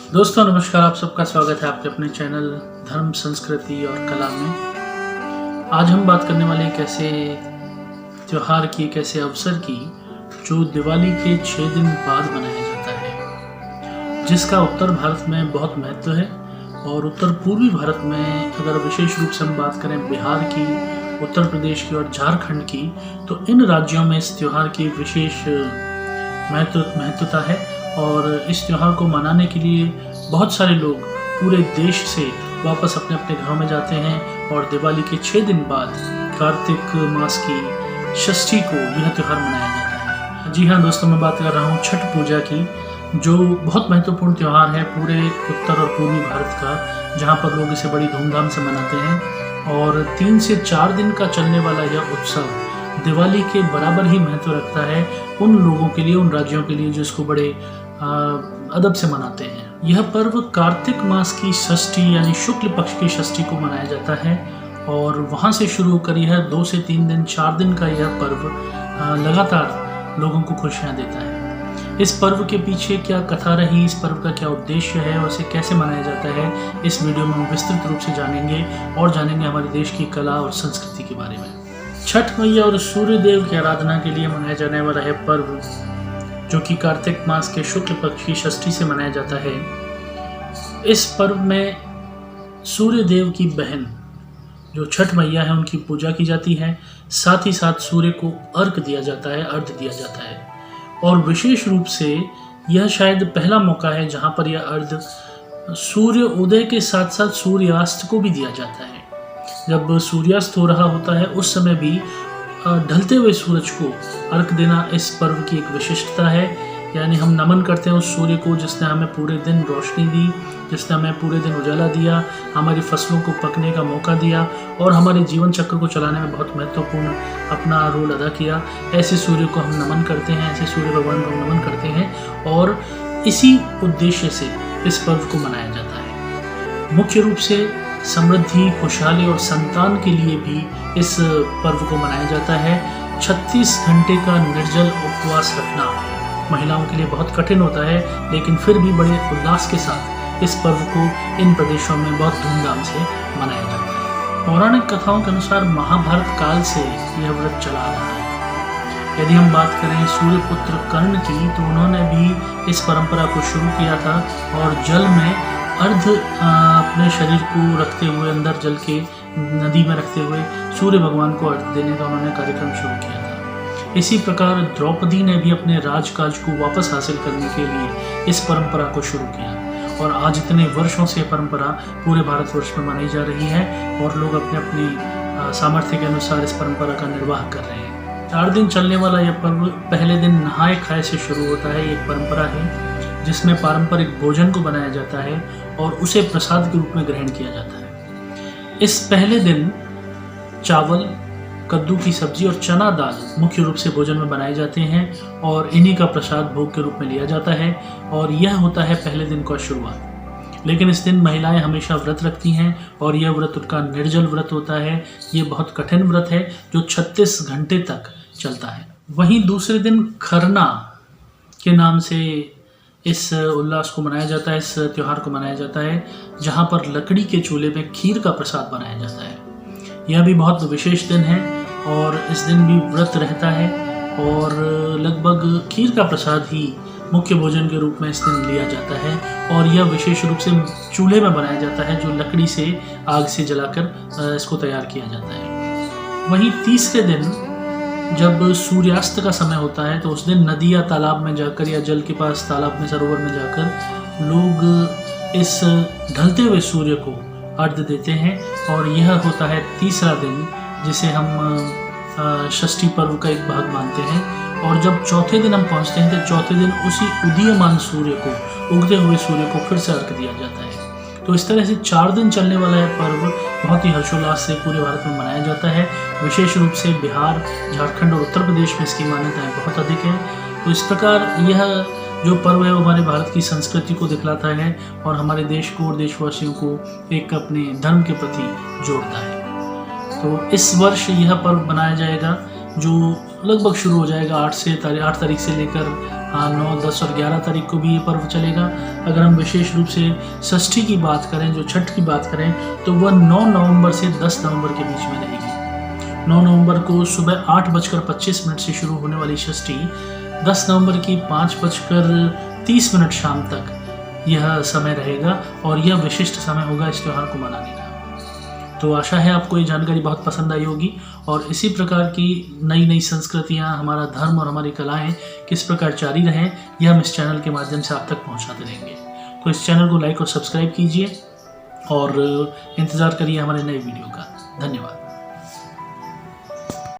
दोस्तों नमस्कार, आप सबका स्वागत है आपके अपने चैनल धर्म संस्कृति और कला में। आज हम बात करने वाले एक ऐसे त्यौहार की, एक ऐसे अवसर की जो दिवाली के 6 दिन बाद मनाया जाता है, जिसका उत्तर भारत में बहुत महत्व है। और उत्तर पूर्वी भारत में अगर विशेष रूप से हम बात करें बिहार की, उत्तर प्रदेश की और झारखंड की, तो इन राज्यों में इस त्यौहार की विशेष महत्वता है। और इस त्यौहार को मनाने के लिए बहुत सारे लोग पूरे देश से वापस अपने अपने घरों में जाते हैं और दिवाली के 6 दिन बाद कार्तिक मास की षष्ठी को यह त्यौहार मनाया जाता है। जी हाँ दोस्तों, मैं बात कर रहा हूँ छठ पूजा की, जो बहुत महत्वपूर्ण त्यौहार है पूरे उत्तर और पूर्वी भारत का, जहाँ पर लोग इसे बड़ी धूमधाम से मनाते हैं। और 3 से 4 दिन का चलने वाला यह उत्सव दिवाली के बराबर ही महत्व रखता है उन लोगों के लिए, उन राज्यों के लिए जो इसको बड़े अदब से मनाते हैं। यह पर्व कार्तिक मास की षष्ठी यानी शुक्ल पक्ष की षष्ठी को मनाया जाता है और वहाँ से शुरू होकर यह 2 से 3 दिन 4 दिन का यह पर्व लगातार लोगों को खुशियाँ देता है। इस पर्व के पीछे क्या कथा रही, इस पर्व का क्या उद्देश्य है और इसे कैसे मनाया जाता है, इस वीडियो में हम विस्तृत रूप से जानेंगे और जानेंगे हमारे देश की कला और संस्कृति के बारे में। छठ मैया और सूर्य देव की आराधना के लिए मनाया जाने वाला है पर्व, जो कि कार्तिक मास के शुक्ल पक्ष की षष्ठी से मनाया जाता है। इस पर्व में सूर्य देव की बहन जो छठ मैया है उनकी पूजा की जाती है, साथ ही साथ सूर्य को अर्घ दिया जाता है, अर्घ दिया जाता है। और विशेष रूप से यह शायद पहला मौका है जहाँ पर यह अर्घ सूर्य उदय के साथ साथ सूर्यास्त को भी दिया जाता है। जब सूर्यास्त हो रहा होता है उस समय भी ढलते हुए सूरज को अर्घ देना इस पर्व की एक विशिष्टता है। यानी हम नमन करते हैं उस सूर्य को जिसने हमें पूरे दिन रोशनी दी, जिसने हमें पूरे दिन उजाला दिया, हमारी फसलों को पकने का मौका दिया और हमारे जीवन चक्र को चलाने में बहुत महत्वपूर्ण अपना रोल अदा किया। ऐसे सूर्य को हम नमन करते हैं, ऐसे सूर्य भगवान को हम नमन करते हैं और इसी उद्देश्य से इस पर्व को मनाया जाता है। मुख्य रूप से समृद्धि, खुशहाली और संतान के लिए भी इस पर्व को मनाया जाता है। 36 घंटे का निर्जल उपवास रखना महिलाओं के लिए बहुत कठिन होता है, लेकिन फिर भी बड़े उल्लास के साथ इस पर्व को इन प्रदेशों में बहुत धूमधाम से मनाया जाता है। पौराणिक कथाओं के अनुसार महाभारत काल से यह व्रत चला आ रहा है। यदि हम बात करें सूर्यपुत्र कर्ण की, तो उन्होंने भी इस परंपरा को शुरू किया था और जल में अर्ध अपने शरीर को रखते हुए, अंदर जल के नदी में रखते हुए सूर्य भगवान को अर्घ देने का उन्होंने कार्यक्रम शुरू किया था। इसी प्रकार द्रौपदी ने भी अपने राजकाज को वापस हासिल करने के लिए इस परंपरा को शुरू किया और आज इतने वर्षों से परंपरा पूरे भारतवर्ष में मनाई जा रही है और लोग अपने अपने सामर्थ्य के अनुसार इस परंपरा का निर्वाह कर रहे हैं। 4 दिन चलने वाला यह पर्व पहले दिन नहाए खाए से शुरू होता है। एक परंपरा है जिसमें पारंपरिक भोजन को बनाया जाता है और उसे प्रसाद के रूप में ग्रहण किया जाता है। इस पहले दिन चावल, कद्दू की सब्जी और चना दाल मुख्य रूप से भोजन में बनाए जाते हैं और इन्हीं का प्रसाद भोग के रूप में लिया जाता है और यह होता है पहले दिन का शुरुआत। लेकिन इस दिन महिलाएं हमेशा व्रत रखती हैं और यह व्रत उनका निर्जल व्रत होता है। ये बहुत कठिन व्रत है जो 36 घंटे तक चलता है। वहीं दूसरे दिन खरना के नाम से इस उल्लास को मनाया जाता है, इस त्यौहार को मनाया जाता है, जहाँ पर लकड़ी के चूल्हे में खीर का प्रसाद बनाया जाता है। यह भी बहुत विशेष दिन है और इस दिन भी व्रत रहता है और लगभग खीर का प्रसाद ही मुख्य भोजन के रूप में इस दिन लिया जाता है और यह विशेष रूप से चूल्हे में बनाया जाता है, जो लकड़ी से आग से जलाकर इसको तैयार किया जाता है। वहीं तीसरे दिन जब सूर्यास्त का समय होता है तो उस दिन नदी या तालाब में जाकर या जल के पास तालाब में, सरोवर में जाकर लोग इस ढलते हुए सूर्य को अर्घ देते हैं और यह होता है तीसरा दिन, जिसे हम षष्ठी पर्व का एक भाग मानते हैं। और जब चौथे दिन हम पहुंचते हैं तो चौथे दिन उसी उदीयमान सूर्य को, उगते हुए सूर्य को फिर से अर्घ दिया जाता है। तो इस तरह से 4 दिन चलने वाला यह पर्व बहुत ही हर्षोल्लास से पूरे भारत में मनाया जाता है। विशेष रूप से बिहार, झारखंड और उत्तर प्रदेश में इसकी मान्यताएं बहुत अधिक है। तो इस प्रकार यह जो पर्व है वो हमारे भारत की संस्कृति को दिखलाता है और हमारे देश को और देशवासियों को एक अपने धर्म के प्रति जोड़ता है। तो इस वर्ष यह पर्व मनाया जाएगा जो लगभग शुरू हो जाएगा 8 तारीख से लेकर हाँ, 9, 10 और 11 तारीख को भी ये पर्व चलेगा। अगर हम विशेष रूप से षष्ठी की बात करें, जो छठ की बात करें, तो वह 9 नवंबर से 10 नवंबर के बीच में रहेगी। 9 नवंबर को सुबह 8:25 से शुरू होने वाली षष्ठी 10 नवंबर की 5:30 शाम तक यह समय रहेगा और यह विशिष्ट समय होगा इस त्यौहार को मनाने का। तो आशा है आपको ये जानकारी बहुत पसंद आई होगी और इसी प्रकार की नई नई संस्कृतियाँ, हमारा धर्म और हमारी कलाएं किस प्रकार जारी रहें, यह हम इस चैनल के माध्यम से आप तक पहुंचाते रहेंगे। तो इस चैनल को लाइक और सब्सक्राइब कीजिए और इंतज़ार करिए हमारे नए वीडियो का। धन्यवाद।